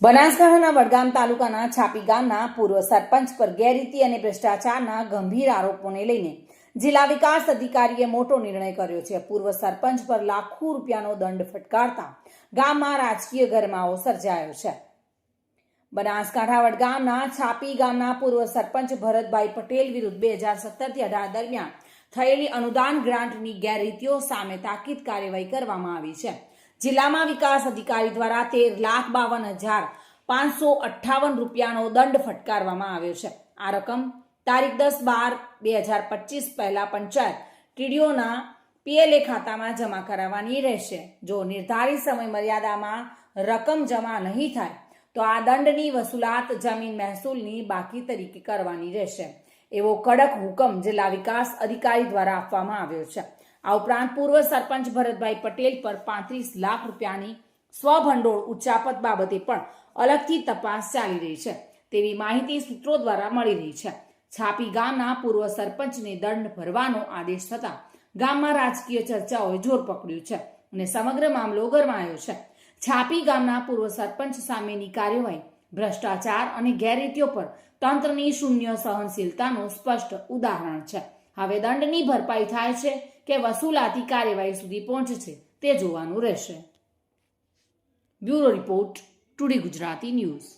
બનાસકાંઠાના વડગામ તાલુકાના છાપી ગામના પૂર્વ સરપંચ પર ગેરરીતિ અને ભ્રષ્ટાચારના ગંભીર આરોપોને લઈને જિલ્લા વિકાસ અધિકારીએ મોટો નિર્ણય કર્યો છે. પૂર્વ સરપંચ પર લાખો રૂપિયાનો દંડ ફટકારતા ગામમાં રાજકીય ગરમાવો સર્જાયો છે. બનાસકાંઠા વડગામના છાપી ગામના પૂર્વ સરપંચ ભરતભાઈ પટેલ વિરુદ્ધ 2017થી 18 દરમિયાન થયેલી અનુદાન ગ્રાન્ટની ગેરરીતિઓ સામે તાકીદ કાર્યવાહી કરવામાં આવી છે. જિલ્લામાં વિકાસ અધિકારી દ્વારા 13,52,558 રૂપિયાનો દંડ ફટકારવામાં આવ્યો છે. આ રકમ તારીખ 10/12/2025 પહેલા પંચાયત ટીડીઓના પીએલએ ખાતામાં જમા કરાવવાની રહેશે. જો નિર્ધારિત સમય મર્યાદામાં રકમ જમા નહીં થાય તો આ દંડની વસૂલાત જમીન મહેસૂલની બાકી તરીકે કરવાની રહેશે એવો કડક હુકમ જિલ્લા વિકાસ અધિકારી દ્વારા આપવામાં આવ્યો છે. આ ઉપરાંત પૂર્વ સરપંચ ભરતભાઈ પટેલ પર 35 લાખ રૂપિયાની સ્વભંડોળ ઉચાપત બાબતે પણ અલગથી તપાસ ચાલી રહી છે તેવી માહિતી સૂત્રો દ્વારા મળી રહી છે. છાપી ગામના પૂર્વ સરપંચને દંડ ભરવાનો આદેશ થતાં ગામમાં રાજકીય ચર્ચાઓએ જોર પકડ્યું છે અને સમગ્ર મામલો ગરમાયો છે. છાપી ગામના પૂર્વ સરપંચ સામેની કાર્યવાહી ભ્રષ્ટાચાર અને ગેરરીતિઓ પર તંત્રની શૂન્ય સહનશીલતાનું સ્પષ્ટ ઉદાહરણ છે. હવે દંડની ભરપાઈ થાય છે કે વસૂલાતી કાર્યવાહી સુધી પહોંચે છે તે જોવાનું રહેશે. Bureau report, today Gujarati news.